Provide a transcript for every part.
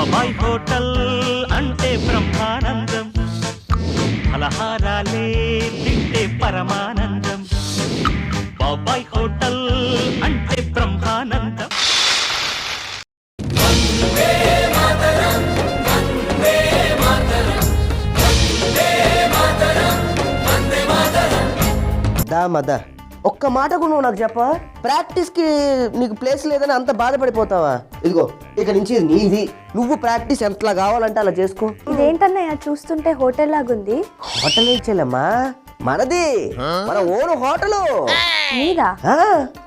బాబాయ్ హోటల్ అంటే బ్రహ్మానందం, ఫలహారాలే తింటే పరమానందం. బాబాయ్ హోటల్ అంటే బ్రహ్మానందం. దా మద ఒక్క మాటకు నువ్వు నాకు చెప్ప, ప్రాక్టీస్కి నీకు ప్లేస్ లేదని అంత బాధపడిపోతావా? ఇదిగో ఇక నుంచి ఇది నీది, నువ్వు ప్రాక్టీస్ ఎంతలా కావాలంటే అలా చేసుకో. ఇదేంటన్నయ్య చూస్తుంటే హోటల్ లాగుంది? హోటల్ ఇచ్చేలమ్మా, మనది, మన ఓన్ హోటలు. నీదా?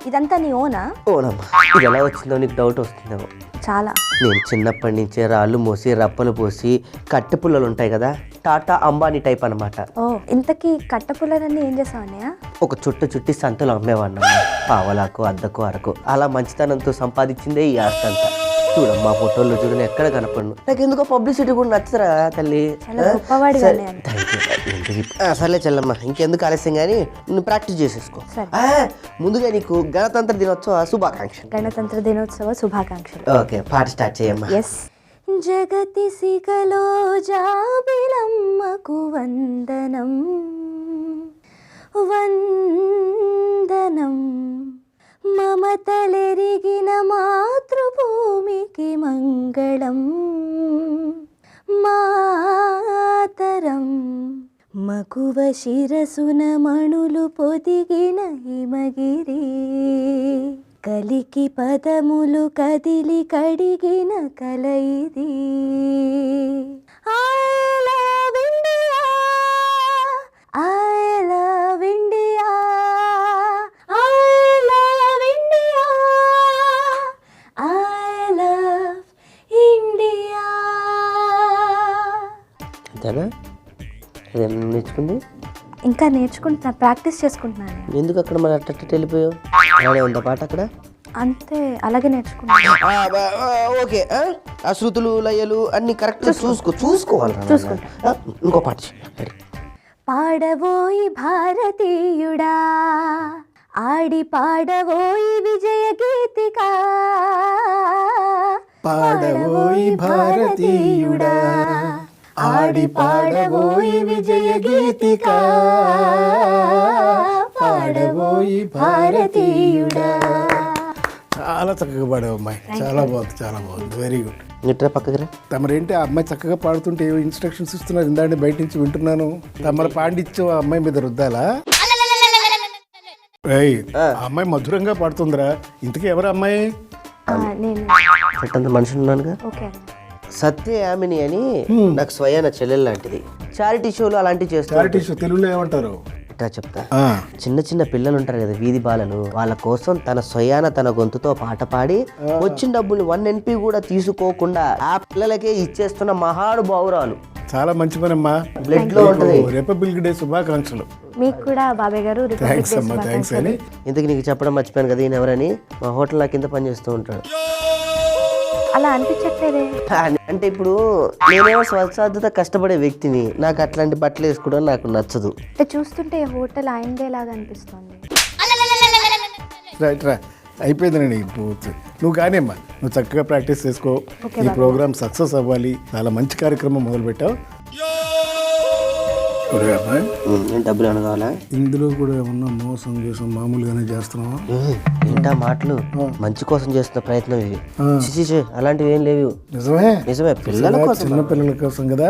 ఇదంతా నీ ఓనా? ఓనమ్మా. ఇది ఎలా వచ్చిందో నీకు డౌట్ వస్తుందేమో. చాలా. నేను చిన్నప్పటి నుంచే రాళ్ళు మోసి రప్పలు పోసి కట్టె పుల్లలు ఉంటాయి కదా, టాటా అంబానీ టైప్ అనమాట. ఓ, ఇంతకీ కట్టపుల్లలన్నీ ఏం చేసావు అన్నయ్య? ఒక చుట్టి సంతలు అమ్మేవాడిన, పావలాకు అద్దకు అరకు. అలా మంచితనంతో సంపాదించిందే ఈ ఆస్తి అంతా. చూడమ్మా ఫోటోలు చూడని ఎక్కడ కనపడను. నాకు ఎందుకో పబ్లిసిటీ కూడా నచ్చుతారా తల్లి. సర్లే చెల్లమ్మ, ఇంకెందుకు ఆలస్యం కానీ నువ్వు ప్రాక్టీస్ చేసేసుకో. ముందుగా నీకు గణతంత్ర దినోత్సవ శుభాకాంక్షలు. గణతంత్ర దినోత్సవ శుభాకాంక్షలు. ఓకే, పాట స్టార్ట్ చేయమ్మా. ఎస్. జగతి సిగలో జాబిలమ్మకు వందనం వందనం, మమతలెరిగిన మాతృభూమికి మంగళం మాతరం. మగువ శిరసున మణులు పొదిగిన హిమగిరి, కలికి పదములు కదిలి కడిగిన కలయిది. I love India, I love India, I love India, I love India. అంతేనా? అదే నేర్చుకుంది. ఇంకా నేర్చుకుంటున్నా, ప్రాక్టీస్ చేసుకుంటున్నాను. ఎందుకు అక్కడ మరి అట్ట వెళ్ళిపోయావు? అలానే ఉందా పాట అక్కడ? అంతే, అలాగే నేర్చుకున్నాను. ఓకే, ఆ శృతులు లయలు అన్ని కరెక్ట్ చూసుకోవాలి. ఇంకో పాట పాడవోయి భారతీయుడా, ఆడి పాడవోయి విజయ గీతిక. పాడవోయి భారతీయుడా, ఆడి పాడవోయి విజయ గీతిక. పాడవోయి భారతీయుడా. చాలా చక్కగా పాడావు అమ్మాయి, చాలా బాగుంది, చాలా బాగుంది, వెరీ గుడ్. ఇట్రా పక్కకి. తమరేంటి ఆ అమ్మాయి చక్కగా పాడుతుంటే ఏవో ఇన్స్ట్రక్షన్స్ ఇస్తున్నారు, ఇందాండి బయట నుంచి వింటున్నాను. తమరు పాండిత్యం ఆ అమ్మాయి మీద రుద్దాలా? ఆ అమ్మాయి మధురంగా పాడుతుందిరా. ఇంతకీ ఎవరు అమ్మాయి? చెట్టంత మనుషులు ఉన్నానుగా. సత్యయామిని అని నాకు స్వయాన చెల్లెలు లాంటిది. చారిటీ షోలు అలాంటివి చేస్తారు. తెలుగులో ఏమంటారు చెప్తా. చిన్న చిన్న పిల్లలు ఉంటారు కదా, వీధి బాలలు, వాళ్ళ కోసం తన స్వయాన తన గొంతుతో పాట పాడి వచ్చిన డబ్బులు 1 NP కూడా తీసుకోకుండా ఆ పిల్లలకే ఇచ్చేస్తున్న మహానుభావురాలు. చాలా మంచి పని అమ్మా. బ్లడ్ లో ఉంటది. రిపబ్లిక్ డే శుభాకాంక్షలు. మీకు కూడా బాబాయ్ గారు. థ్యాంక్స్ అమ్మా, థ్యాంక్స్. అని ఇంతకు నీకు చెప్పడం మర్చిపోయాను కదా, ఈయన ఎవరని. మా హోటల్ కింద పనిచేస్తూ ఉంటాడు. అలా అనిపించట్లేదే? అంటే ఇప్పుడు నేనేమో స్వచ్ఛత కష్టపడే వ్యక్తిని, నాకు అట్లాంటి బట్టలు వేసుకోవడం నాకు నచ్చదు. చూస్తుంటే హోటల్ ఆయనదే లాగా అనిపిస్తుంది. రైట్ రా, అయిపోయింది నేను నువ్వు కానీ అమ్మా, నువ్వు చక్కగా ప్రాక్టీస్ చేసుకో. ఈ ప్రోగ్రామ్ సక్సెస్ అవ్వాలి. చాలా మంచి కార్యక్రమం మొదలు పెట్టావు. డబ్బులు ఏమైనా కావాలా? ఇందులో కూడా ఏమన్నా మోసం చేసాం, మామూలుగానే చేస్తున్నావా? ఏంటా మాటలు? మంచి కోసం చేస్తున్న ప్రయత్నం ఇవి. అలాంటివి ఏం లేవు. నిజమే నిజమే, పిల్లల కోసం, చిన్న పిల్లల కోసం కదా.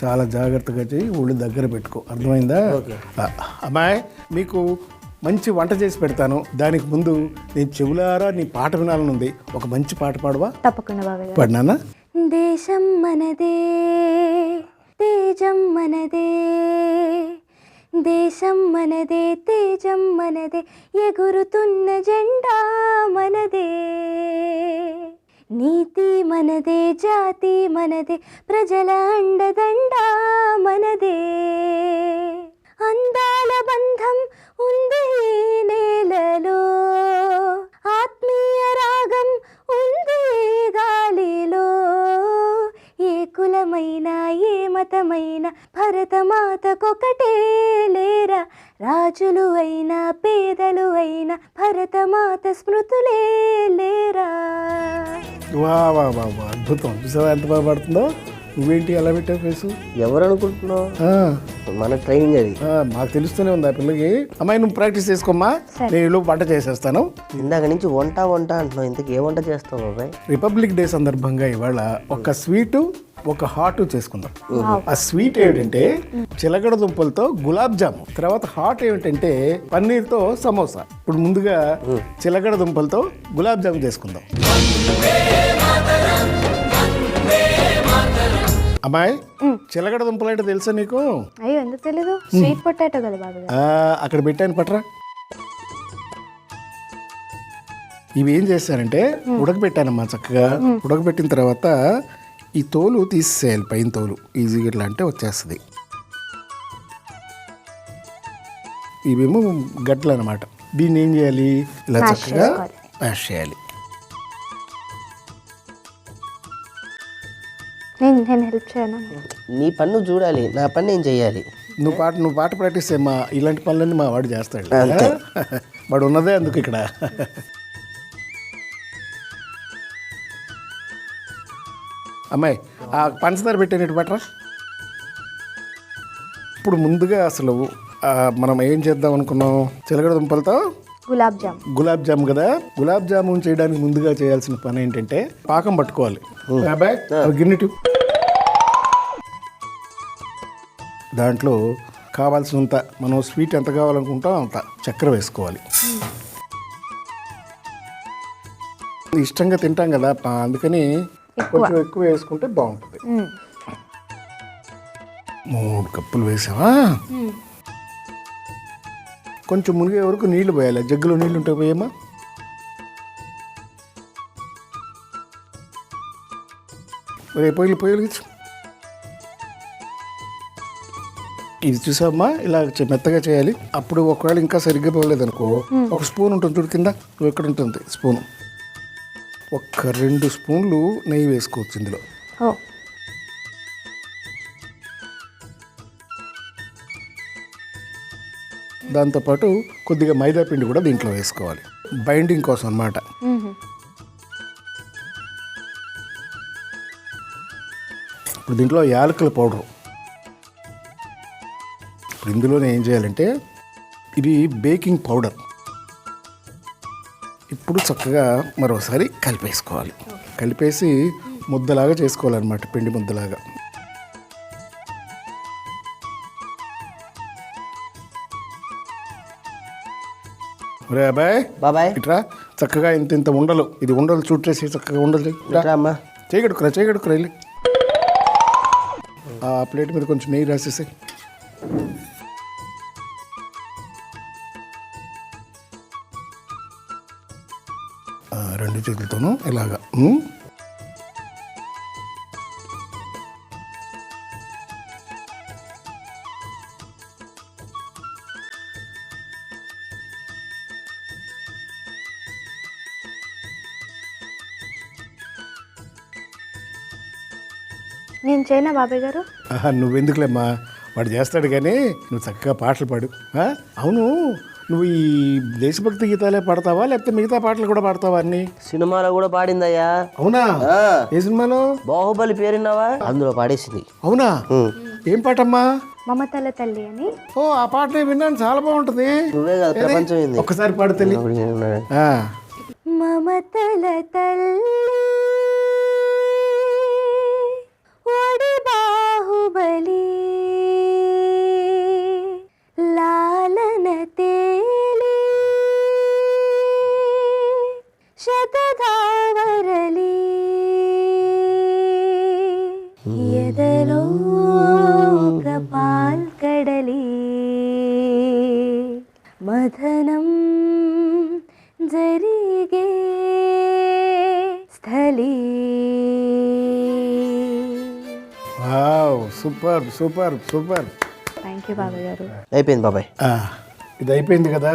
చాలా జాగ్రత్తగా చేయి, ఊళ్ళు దగ్గర పెట్టుకో, అర్థమైందా? అమ్మాయి, మీకు మంచి వంట చేసి పెడతాను. దానికి ముందు నేను చెవులారా నీ పాట వినాలనుంది. ఒక మంచి పాట పాడవా? తప్పకుండా బాబాయ్. పాడినానా? దేశం మనదే, తేజం మనదే, దేశం మనదే, తేజం మనదే, ఎగురుతున్న జెండా మనదే. నీతి మనదే, జాతి మనదే, ప్రజల అండదండ మనదే. అందాల బంధం ఉంది ఈ నేలలో, ఆత్మీయ రాగం ఉంది గాలిలో. ఏ కులమైనా ఏ మతమైన భరతమాతకొకటే లేరా, రాజులు అయినా పేదలు అయినా భరతమాత స్మృతులే లేరా. వా వా వా వా, అద్భుతం. చూసావా ఎంత బాగా పడుతుందో. నువ్వేంటి అలా పెట్టావు ఫేసు? ఎవరు అనుకుంటున్నావు? మన ట్రైనింగ్ అది. మాకు తెలుస్తూనే ఉంది ఆ పిల్లకి. అమ్మాయి నువ్వు ప్రాక్టీస్ చేసుకోమ్మా, నేను ఈలోపు వంట చేసేస్తాను. ఇందాక నుంచి వంట అంటున్నావు, ఇంతకు ఏ వంట చేస్తావు బాబాయ్? రిపబ్లిక్ డే సందర్భంగా ఇవాళ ఒక స్వీటు ఒక హాట్ చేసుకుందాం. ఆ స్వీట్ ఏమిటంటే చిలకడ దుంపలతో గులాబ్ జాము, తర్వాత హాట్ ఏమిటంటే పన్నీర్తో సమోసా. ఇప్పుడు ముందుగా చిలకడ దుంపలతో గులాబ్ జాము చేసుకుందాం. అమ్మాయి, చిలకడ దుంపలు అంటే తెలుసా నీకు? అయ్యో ఎందుకు తెలీదు, స్వీట్ పొటాటో కదా బాబు. అక్కడ పెట్టాను పట్రా. ఇవి ఏం చేశానంటే ఉడకబెట్టానమ్మా చక్కగా. ఉడకబెట్టిన తర్వాత ఈ తోలు తీసేయాలి, పైన తోలు ఈజీగా ఇట్లా అంటే వచ్చేస్తుంది. ఇవేమో గట్లు అనమాట. దీన్ని ఏం చేయాలి, ఇలా చక్కగా మ్యాష్ చేయాలి. నేను హెల్ప్ చేయను. నీ పన్ను చూడాలి, నా పని నేను చెయ్యాలి. నువ్వు పాట ప్రాక్టీస్ చేయమ్మా. ఇలాంటి పనులన్నీ మా వాడు చేస్తాడు. వాడు ఉన్నదే అందుకు ఇక్కడ. అమ్మాయి, ఆ పంచదార పెట్టేనట్టు పట్రా. ఇప్పుడు ముందుగా అసలు మనం ఏం చేద్దాం అనుకున్నాం? చిలకడ దుంపలతో గులాబ్ జామ్ కదా. గులాబ్ జామున్ చేయడానికి ముందుగా చేయాల్సిన పని ఏంటంటే పాకం పట్టుకోవాలి. గిన్నెటు దాంట్లో కావాల్సినంత, మనం స్వీట్ ఎంత కావాలనుకుంటాం అంత చక్కెర వేసుకోవాలి. ఇష్టంగా తింటాం కదా, అందుకని కొంచెం ఎక్కువ వేసుకుంటే బాగుంటుంది. 3 కప్పులు వేసావా? కొంచెం మునిగే వరకు నీళ్లు పోయాలి. జగ్గులో నీళ్ళు ఉంటే పోయేమా. పొయ్యిలు ఇది చూసామ్మా, ఇలా మెత్తగా చేయాలి. అప్పుడు ఒకవేళ ఇంకా సరిగ్గా పోలేదు అనుకో, ఒక స్పూన్ ఉంటుంది చూడు కింద, ఎక్కడ ఉంటుంది స్పూను, ఒక్క 2 స్పూన్లు నెయ్యి వేసుకోవచ్చు ఇందులో. దాంతోపాటు కొద్దిగా మైదా పిండి కూడా దీంట్లో వేసుకోవాలి, బైండింగ్ కోసం అన్నమాట. ఇప్పుడు దీంట్లో యాలకుల పౌడరు. ఇప్పుడు ఇందులోనే ఏం చేయాలంటే ఇది బేకింగ్ పౌడర్. ఇప్పుడు చక్కగా మరోసారి కలిపేసుకోవాలి. కలిపేసి ముద్దలాగా చేసుకోవాలన్నమాట, పిండి ముద్దలాగా. ఒరే బాబాయ్ ఇట్రా, చక్కగా ఇంత ఉండలు, ఇది ఉండలు చుట్టేసి చక్కగా ఉండలు చేయగడుకురా వెళ్ళి. ఆ ప్లేట్ మీద కొంచెం నెయ్యి రాసేసి రెండు చేతులతోనూ ఇలాగా. నేను చేయనా బాబాయ్ గారు? నువ్వెందుకులేమ్మా, వాడు చేస్తాడు కానీ నువ్వు చక్కగా పాటలు పాడు. అవును, నువ్వు ఈ దేశభక్తి గీతాలే పాడతావా లేకపోతే మిగతా పాటలు కూడా పాడతావా? అన్ని సినిమాలో కూడా పాడిందయ్యా. అవునా? ఏ సినిమాలో? బాహుబలి పేరున్నావా, అందులో పాడేసింది. అవునా? ఏం పాటమ్మా? మమతల తల్లి అని. ఓ, ఆ పాట నేను విన్నాను, చాలా బాగుంటుంది. నువ్వే కదా ప్రపంచం. ఒక్కసారి పాడు తల్లి. మమతల తల్లి ఒడి బాహుబలి లాలన తేలి శతధావరలి ఎదలో కపాల్ కడలి మథనం జరిగే స్థలి. Super super super. Thank you బాబాయ్ గారు. అయిపోయింది బాబాయ్. ఇది అయిపోయింది కదా,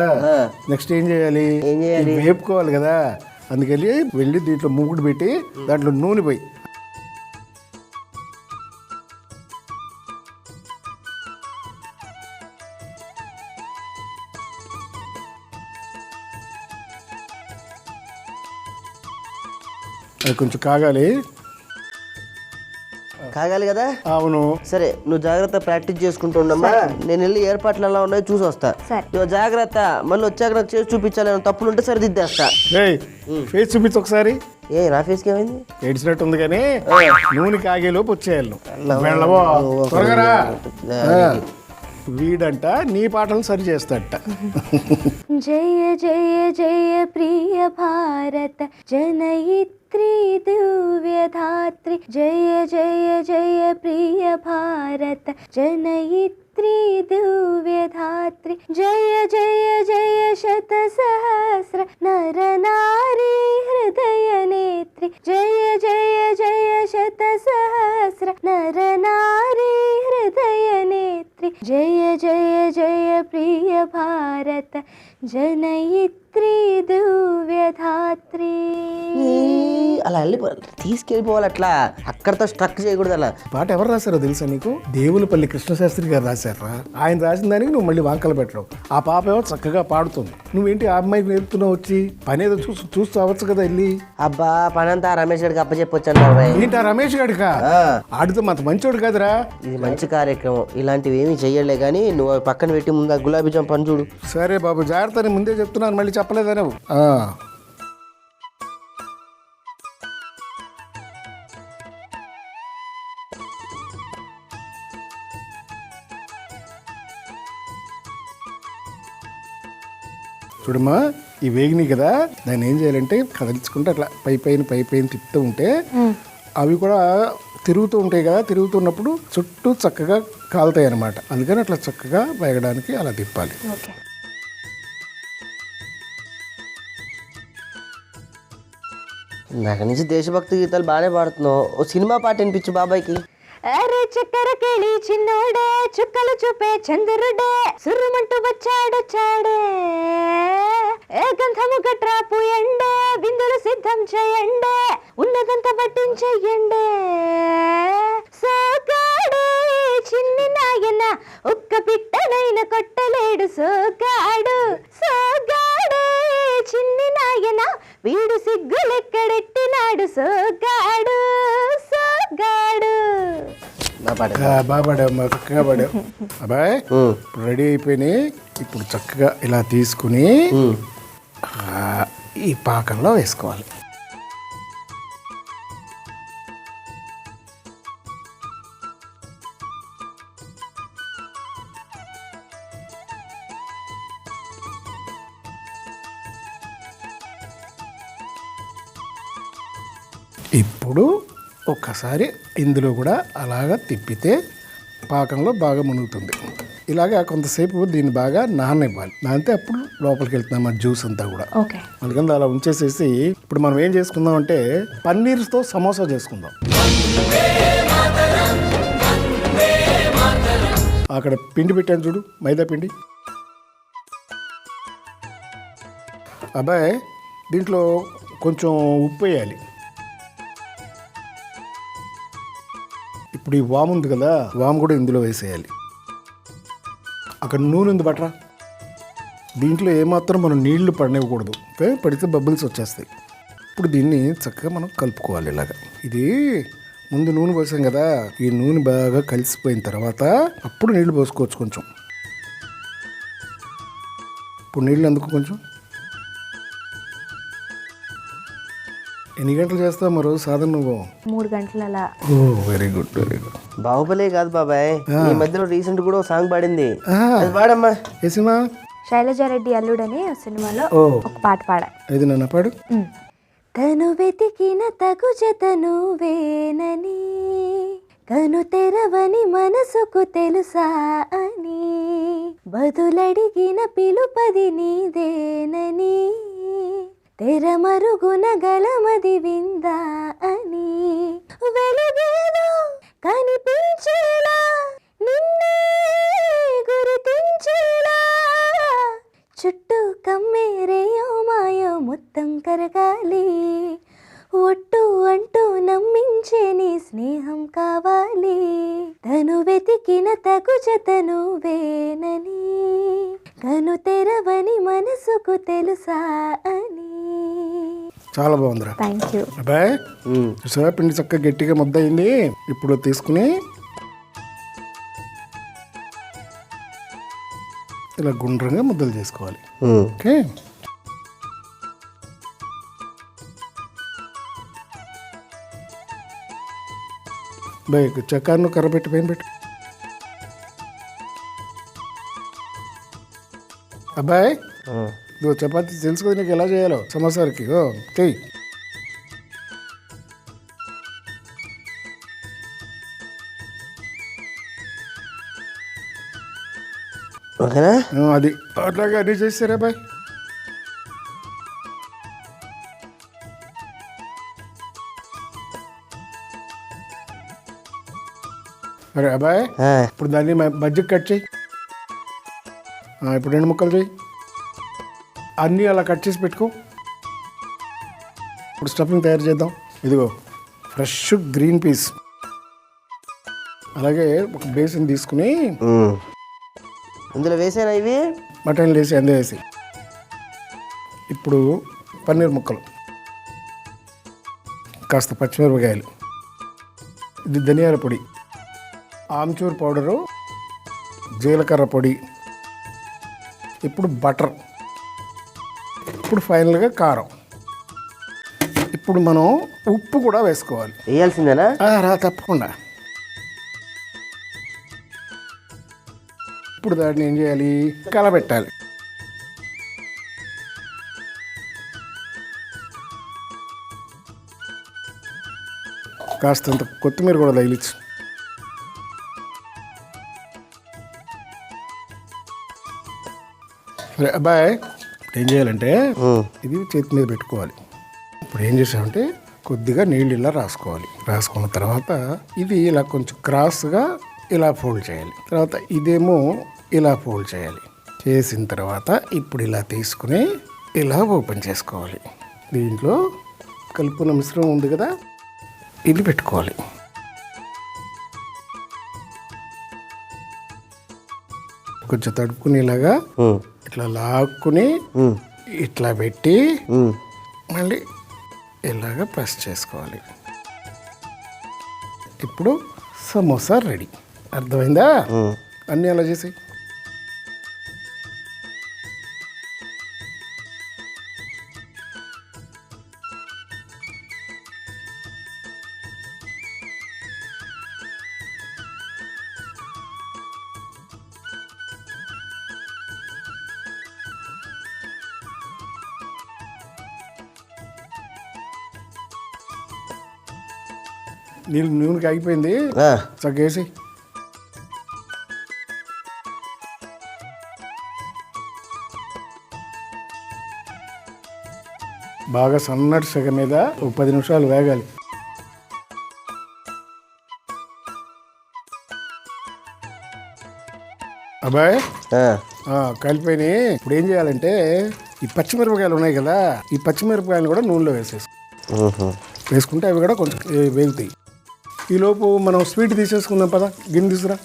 నెక్స్ట్ ఏం చేయాలి? వేపుకోవాలి కదా. అందుకని వెళ్ళి దీంట్లో మూగుడు పెట్టి దాంట్లో నూనె పోయి అది కొంచెం కాగాలి. కాగాలి కదా. అవును. సరే నువ్వు జాగ్రత్త ప్రాక్టీస్ చేసుకుంటూ ఉండమ్మా. నేను వెళ్ళి ఏర్పాట్లు ఎలా ఉన్నాయో చూసి వస్తా. ఇవ్వ జాగ్రత్త, మళ్ళీ వచ్చాక నాకు చేసి చూపించాలి. తప్పులు ఉంటే సరిదిద్దేస్తా. ఫేస్ చూపించు ఒకసారి. ఏ నా ఫేస్కి ఏమైంది? ఏడ్చినట్టు ఉంది కానీ నూనె కాగేలోపు వచ్చేయాలి. వెళ్ళవో త్వరగా. వీడంట నీ పాటలు సరి చేస్తాడట. జయ జయ జయ ప్రియ భారత జనయిత్రి దివ్యధాత్రి. జయ జయ జయ ప్రియ భారత జనయిత్రి దివ్యధాత్రి. జయ జయ జయ శత సహస్ర నర నారీ హృదయ నేత్రి. జయ జయ జయ శత సహస్ర నర నారీ హృదయ నేత్రి. జయ జయ జయ ప్రియ భారత జనయిత్రి దివ్యధాత్రి. అలా తీసుకెళ్ళిపోవాలి. అట్లా అక్కడతో స్ట్రక్ చేయకూడదు. అలా పాట ఎవరు రాశారో తెలుసా నీకు? దేవులపల్లి కృష్ణశాస్త్రి గారు రాశారా. ఆయన రాసిన దానికి నువ్వు మళ్ళీ వంకలు పెట్టడం. ఆ పాప ఏమో చక్కగా పాడుతుంది. నువ్వేంటి ఆ అమ్మాయికి నేర్పుతున్నావు? వచ్చి పని ఏదో చూస్తూ అవ్వచ్చు కదా వెళ్ళి. అబ్బా పనంతా రమేష్ గారికి అప్పచెప్పొచ్చాను బాబాయ్. ఏంటి రమేష్ గాడికా? ఆడితో అంత మంచోడు కాదురా. ఇది మంచి కార్యక్రమం. ఇలాంటివి ఏమీ చెయ్యలే కానీ నువ్వు పక్కన పెట్టి ముందు గులాబీ జామ్ పని చూడు. సరే బాబు జాగ్రత్త, ముందే చెప్తున్నాను, మళ్ళీ చెప్పలేదా నువ్వు? చూడమ్మా, ఈ వేగిని కదా, దాన్ని ఏం చేయాలంటే కదిలించుకుంటే అట్లా పై పైన తిప్పుతూ ఉంటే అవి కూడా తిరుగుతూ ఉంటాయి కదా. తిరుగుతున్నప్పుడు చుట్టూ చక్కగా కాలుతాయి అన్నమాట. అందుకని అట్లా చక్కగా వేగడానికి అలా తిప్పాలి. నాకు నుంచి దేశభక్తి గీతాలు బాగానే పాడుతున్నావు. ఓ సినిమా పాట వినిపించు బాబాయ్కి. అరే చక్కెర కేళి చిన్నోడే, చుక్కలు చూపే చంద్రుడే, సుర్రుమంటూ వచ్చాడొచ్చాడే. ఏ గంధము గట్రా పూయండే, విందులు సిద్ధం చేయండే, ఉన్నదంతా పట్టించెయ్యండే. సోగాడే చిన్ని నాయన, ఒక్క పిట్టనైన కొట్టలేడు సోగాడు. సోగాడే చిన్ని నాయన, వీడు సిగ్గులెక్కడెట్టినాడు సోగాడు. సోగాడు. బాబాడు చక్కగా పాడావు అబ్బాయి. రెడీ అయిపోయినాయి. ఇప్పుడు చక్కగా ఇలా తీసుకుని ఈ పాకంలో వేసుకోవాలి. ఇప్పుడు ఒక్కసారి ఇందులో కూడా అలాగా తిప్పితే పాకంలో బాగా మునుగుతుంది. ఇలాగా కొంతసేపు దీన్ని బాగా నాననివ్వాలి. నానితే అప్పుడు లోపలికి వెళ్తున్నాం మన జ్యూస్ అంతా కూడా. అందుకని అలా ఉంచేసేసి ఇప్పుడు మనం ఏం చేసుకుందాం అంటే పన్నీర్తో సమోసా చేసుకుందాం. అక్కడ పిండి పెట్టాను చూడు, మైదా పిండి. అబ్బాయి దీంట్లో కొంచెం ఉప్పు వేయాలి. ఇప్పుడు ఈ వాము ఉంది కదా, వాము కూడా ఇందులో వేసేయాలి. అక్కడ నూనె ఉంది బట్రా. దీంట్లో ఏమాత్రం మనం నీళ్లు పడనివ్వకూడదు. పడితే బబుల్స్ వచ్చేస్తాయి. ఇప్పుడు దీన్ని చక్కగా మనం కలుపుకోవాలి ఇలాగా. ఇది ముందు నూనె పోసాం కదా, ఈ నూనె బాగా కలిసిపోయిన తర్వాత అప్పుడు నీళ్లు పోసుకోవచ్చు కొంచెం. ఇప్పుడు నీళ్ళు అందుకు కొంచెం. ఎన్ని గంటలు చేస్తావు మరో సాధన నువ్వు? 3 గంటలు అలా. ఓ వెరీ గుడ్ వెరీ గుడ్. బాహుబలే కాదు బాబాయ్, ఈ మధ్యలో రీసెంట్ కూడా ఒక సాంగ్ పాడింది. అది పాడమ్మా. ఏ సినిమా? శైలజారెడ్డి అల్లుడని ఆ సినిమాలో ఒక పాట పాడా. ఏది నాన్న పాడు. తను వెతికిన తగు జతను వేనని, కను తెరవని మనసుకు తెలుసా అని, బదులడిగిన పిలుపది నీదేనని, తెరమరుగున గలమది విందా అని, వెలుగేదో కనిపించేలా నిన్నే గుర్తించేలా, చుట్టూ కమ్మేరేయో మాయో మొత్తం కరగాలి, ఒట్టు అంటూ నమ్మించే నీ స్నేహం కావాలి, తను వెతికిన తగు జతను వేనని, కను తెరవని మనసుకు తెలుసా అని. చాలా బాగుందిరా. Thank you. అబ్బాయి చూసావా పిండి చక్కగా గట్టిగా ముద్ద అయింది. ఇప్పుడు తీసుకుని ఇలా గుండ్రంగా ముద్దలు చేసుకోవాలి. ఓకే, బాయ్ చక్కాను కర్ర పెట్టి పైన పెట్టు. అబ్బాయి నువ్వు చపాతీ తెలుసుకొని నీకు ఎలా చేయాలో సమోసాకి చెయ్యి. ఓకేనా? అది అట్లాగే అన్నీ చేస్తారా అబ్బాయి? అరే అబ్బాయి ఇప్పుడు దాన్ని మధ్యకి కట్ చేయి. ఇప్పుడు 2 ముక్కలు చేయి. అన్నీ అలా కట్ చేసి పెట్టుకో. ఇప్పుడు స్టఫింగ్ తయారు చేద్దాం. ఇదిగో ఫ్రెష్ గ్రీన్ పీస్, అలాగే ఒక బేసిన్ తీసుకుని ఇందులో వేసానా ఇవి మటన్ వేసి అందే వేసి, ఇప్పుడు పన్నీర్ ముక్కలు, కాస్త పచ్చిమిరపకాయలు, ఇది ధనియాల పొడి, ఆమ్చూర్ పౌడరు, జీలకర్ర పొడి, ఇప్పుడు బటర్, ఇప్పుడు ఫైనల్గా కారం. ఇప్పుడు మనం ఉప్పు కూడా వేసుకోవాలి. వేయాల్సిందేనా? రా తప్పకుండా. ఇప్పుడు దాన్ని ఏం చేయాలి? కలబెట్టాలి. కాస్తంత కొత్తిమీర కూడా తగిలించు. సరే అబ్బాయి ఏం చేయాలంటే ఇది చేతి మీద పెట్టుకోవాలి. ఇప్పుడు ఏం చేసామంటే కొద్దిగా నీళ్ళు ఇలా రాసుకోవాలి. రాసుకున్న తర్వాత ఇది ఇలా కొంచెం క్రాస్గా ఇలా ఫోల్డ్ చేయాలి. తర్వాత ఇదేమో ఇలా ఫోల్డ్ చేయాలి. చేసిన తర్వాత ఇప్పుడు ఇలా తీసుకుని ఇలా ఓపెన్ చేసుకోవాలి. దీంట్లో కలుపుకున్న మిశ్రమం ఉంది కదా, ఇది పెట్టుకోవాలి. కొంచెం తడుపుకుని ఇలాగా ఇట్లా లాక్కుని ఇట్లా పెట్టి మళ్ళీ ఇలాగ ప్రెస్ చేసుకోవాలి. ఇప్పుడు సమోసా రెడీ. అర్థమైందా? అన్నీ అలా చేసి నూనెకి ఆగిపోయింది, చక్కేసి బాగా సన్నటి సెగ మీద ఒక 10 నిమిషాలు వేగాలి. అబ్బాయి కలిపోయినాయి. ఇప్పుడు ఏం చేయాలంటే ఈ పచ్చిమిరపకాయలు ఉన్నాయి కదా, ఈ పచ్చిమిరపకాయలు కూడా నూనెలో వేసుకుంటే అవి కూడా కొంచెం వేగుతాయి. ఈలోపు మనం స్వీట్ తీసేసుకుందాం పదా. గిన్నె తీసుకురా.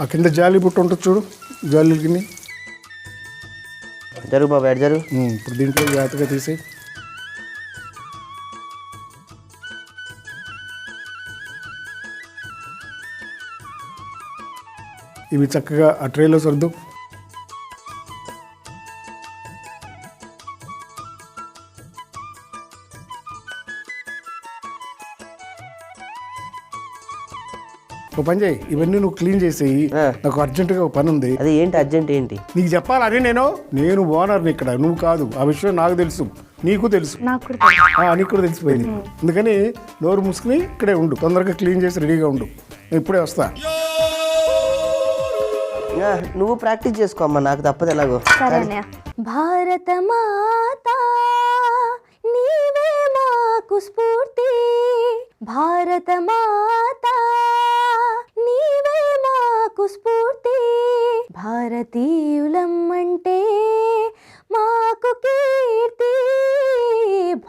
ఆ కింద జాలి బుట్ట ఉంటుంది చూడు, జాలి గిన్నె జరుగు బాబు, ఎడ్ జరుగు. ఇప్పుడు దీంట్లో జాగ్రత్తగా తీసి ఇవి చక్కగా ఆ ట్రేలో సర్దు. ఒక పని చేయి, ఇవన్నీ నువ్వు క్లీన్ చేసేయి. నాకు అర్జెంటుగా ఒక పని ఉంది. అది ఏంటి అర్జెంట్ ఏంటి? నీకు చెప్పాలని నేను ఓనర్ని ఇక్కడ, నువ్వు కాదు. ఆ విషయం నాకు తెలుసు, నీకు తెలుసు, నీకు కూడా తెలిసిపోయింది. అందుకని నోరు మూసుకుని ఇక్కడే ఉండు, తొందరగా క్లీన్ చేసి రెడీగా ఉండు. నేను ఇప్పుడే వస్తా. నువ్వు ప్రాక్టీస్ చేసుకో అమ్మా, నాకు తప్పదు ఎలాగో. భారత మాత నీవే మాకు స్ఫూర్తి, భారత మాత నీవే మాకు స్ఫూర్తి, భారతీయులం అంటే మాకు కీర్తి,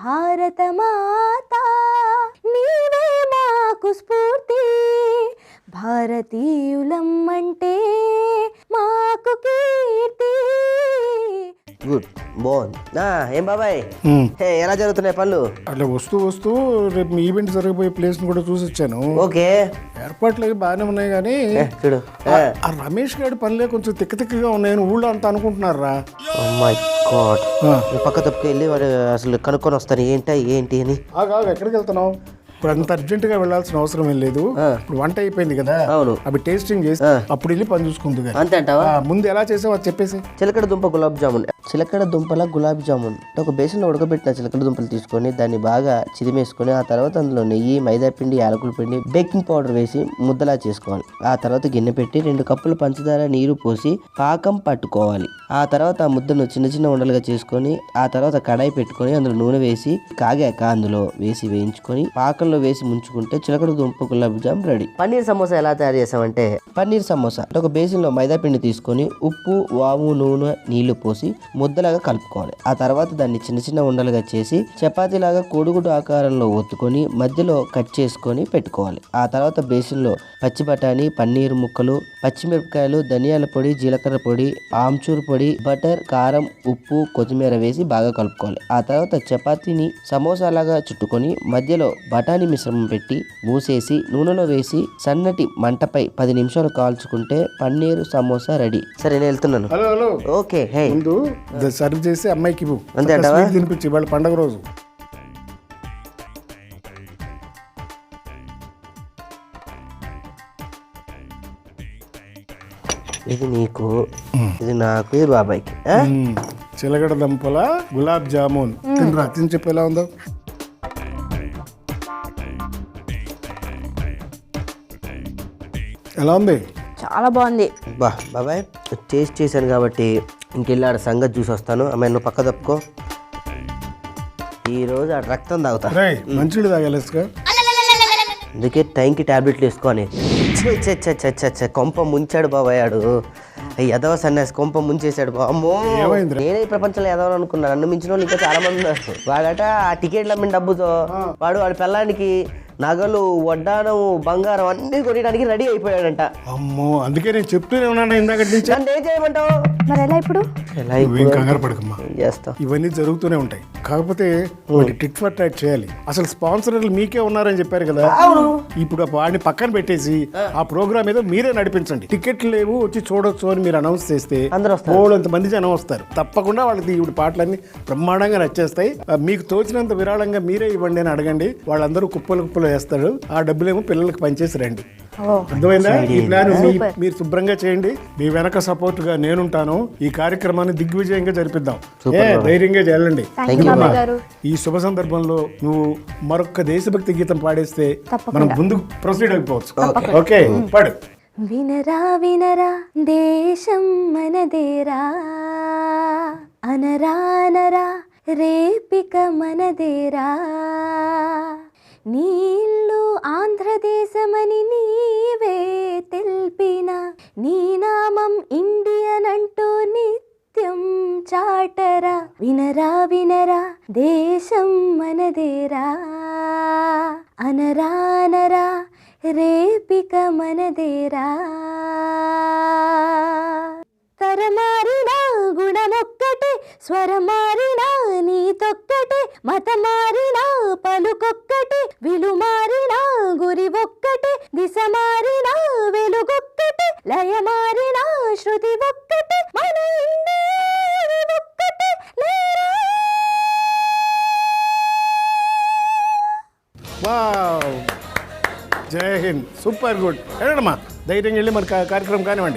భారత మాత భారతీయులమ్మంటే మాకు కీర్తి. గుడ్, బాగుంది. ఏం బాబాయ్, ఎలా జరుగుతున్నాయి పనులు? అట్లా వస్తూ వస్తూ రేపు మీ ఈవెంట్ జరగబోయే ప్లేస్ ని కూడా చూసి వచ్చాను. ఓకే, ఏర్పాట్లు అవి బాగానే ఉన్నాయి కానీ చూడు, ఆ రమేష్ గారి పనులే కొంచెం తిక్కగా ఉన్నాయని ఊళ్ళో అంతా అనుకుంటున్నారా? మై గాడ్, పక్క తప్పుకు వెళ్ళి వాడు అసలు కనుక్కొని వస్తాను ఏంటి అని. ఎక్కడికి వెళ్తున్నావు? ఇప్పుడు అంత అర్జెంట్ గా వెళ్ళాల్సిన అవసరం ఏం లేదు. ఇప్పుడు వంట అయిపోయింది కదా, అవును, అవి టేస్టింగ్ చేసి అప్పుడు వెళ్ళి పని చూసుకుంది. అంతే అంటావా? ముందు ఎలా చేసావు అది చెప్పేసి. చిలకడ దుంప గులాబ్ జామున్. చిలకడ దుంపల గులాబ్ జామున్ ఒక బేసన్లో ఉడకబెట్టిన చిలకడ దుంపలు తీసుకొని దాన్ని బాగా చిదిమేసుకొని ఆ తర్వాత అందులో నెయ్యి, మైదా పిండి, యాలకుల పిండి, బేకింగ్ పౌడర్ వేసి ముద్దలా చేసుకోవాలి. ఆ తర్వాత గిన్నె పెట్టి 2 కప్పులు పంచదార, నీరు పోసి పాకం పట్టుకోవాలి. ఆ తర్వాత ఆ ముద్దను చిన్న చిన్న ఉండలుగా చేసుకొని ఆ తర్వాత కడాయి పెట్టుకొని అందులో నూనె వేసి కాగాక అందులో వేసి వేయించుకొని పాకంలో వేసి ముంచుకుంటే చిలకడ దుంప గులాబ్ జామ్ రెడీ. పన్నీర్ సమోసా ఎలా తయారు చేసామంటే, పన్నీర్ సమోసా ఒక బేసిన్లో మైదా పిండి తీసుకొని ఉప్పు, వాము, నూనె, నీళ్లు పోసి ముద్దలాగా కలుపుకోవాలి. ఆ తర్వాత దాన్ని చిన్న చిన్న ఉండలుగా చేసి చపాతీలాగా కోడిగుడ్డు ఆకారంలో ఒత్తుకొని మధ్యలో కట్ చేసుకొని పెట్టుకోవాలి. ఆ తర్వాత బేసిన్లో పచ్చి బఠానీ, పన్నీర్ ముక్కలు, పచ్చిమిరపకాయలు, ధనియాల పొడి, జీలకర్ర పొడి, ఆమ్చూర్ పొడి, బటర్, కారం, ఉప్పు, కొత్తిమీర వేసి బాగా కలుపుకోవాలి. ఆ తర్వాత చపాతీని సమోసాలాగా చుట్టుకొని మధ్యలో బఠానీ మిశ్రమం పెట్టి మూసేసి నూనెలో వేసి సన్నటి మంటపై 10 నిమిషాలు కాల్చుకుంటే పన్నీర్ సమోసా రెడీ. సరే, నేను వెళ్తున్నాను. హలో. ఓకే, హే, ముందు సర్వ్ చేసి అమ్మాయికి అంతే అంటావా? తినిపించి వాళ్ళ పండగ రోజు. ఇది నీకు, ఇది నాకు, ఇది బాబాయ్కి. చిలకడ దుంపల గులాబ్ జామున్ తినరా, తిని చెప్పి ఎలా ఉందో. ఎలా ఉంది? చాలా బాగుంది. బాబాయ్ టేస్ట్ చేశాను కాబట్టి ఇంకెళ్ళి సంగతి చూసి వస్తాను. అమ్మాయి నువ్వు పక్క తప్పుకో. ఈరోజు ఆ రక్తం తాగుతా. మంచిది తాగాలిగా, అందుకే టైంకి టాబ్లెట్లు వేసుకొని. కొంప ముంచాడు బాబాయ్ ఆడు. ఎదవ సన్యాసి కొంప ముంచేశాడు. అమ్మో, నేనే ఈ ప్రపంచంలో ఎదవని అనుకున్నా. నన్ను మించిన వాళ్ళు ఇంకా చాలా మంది ఉన్నారు. వాడట ఆ టికెట్లు అమ్మిన డబ్బుతో వాడి పిల్లానికి నగలు, వడ్డానం, బంగారం అన్ని కొనడానికి రెడీ అయిపోయాడంట. అమ్మో, అందుకే నేను చెప్తూనే ఉన్నాను ఇందాక నుంచి. ఏం చేయమంటావు? మరి ఎలా ఇప్పుడు? కంగారు పడకమ్మా, చేస్తా. ఇవన్నీ జరుగుతూనే ఉంటాయి. కాకపోతే టిట్ ఫర్ టాట్ చేయాలి. అసలు స్పాన్సర్లు మీకే ఉన్నారని చెప్పారు కదా, ఇప్పుడు వాడిని పక్కన పెట్టేసి ఆ ప్రోగ్రామ్ ఏదో మీరే నడిపించండి. టికెట్లు లేవు, వచ్చి చూడొచ్చు అని మీరు అనౌన్స్ చేస్తే బోల్డంత మంది జనం వస్తారు. తప్పకుండా వాళ్ళకి ఇప్పుడు పాటలన్నీ బ్రహ్మాండంగా నచ్చేస్తాయి. మీకు తోచినంత విరాళంగా మీరే ఇవ్వండి అని అడగండి. వాళ్ళందరూ కుప్పలు వేస్తాడు. ఆ డబ్బులేమో పిల్లలకి పనిచేసి రండి. అర్థమైందా? ఈ ప్లాన్ మీరు శుభ్రంగా చేయండి. మీ వెనక సపోర్ట్ గా నేనుంటాను. ఈ కార్యక్రమాన్ని దిగ్విజయంగా జరిపిద్దాం. ధైర్యంగా చేయాలండి. ఈ శుభ సందర్భంలో నువ్వు మరొక దేశభక్తి గీతం పాడేస్తే మనం ముందుకు ప్రొసీడ్ అయిపోవచ్చు. ఓకే, పాడు. వినరా వినరా దేశం మనదేరా, అనరా అనరా రేపిక మనదేరా, నీళ్ళు ఆంధ్రదేశమని నీవే తెల్పిన, నీ నామం ఇండియన్ అంటూ నిత్యం చాటరా. వినరా వినరా దేశం మనదేరా, అనరా అనరా రేపిక మనదేరా. తరమారిన గుణమొక్కటే, స్వరమారిన నీతొక్కటే, మతమారిన పలుకొక్కటే, విలుమారిన గురి ఒక్కటే, దిశ మారిన వెలుగొక్కటే, లయమారిన శృతి ఒక్కటే, మన ఇండియా ఒక్కటే లేరా. వావ్, జై హింద్, సూపర్ గుడ్. వెళ్ళడమ్మా, ధైర్యంగా వెళ్ళి మరి కార్యక్రమం కానివ్వండి.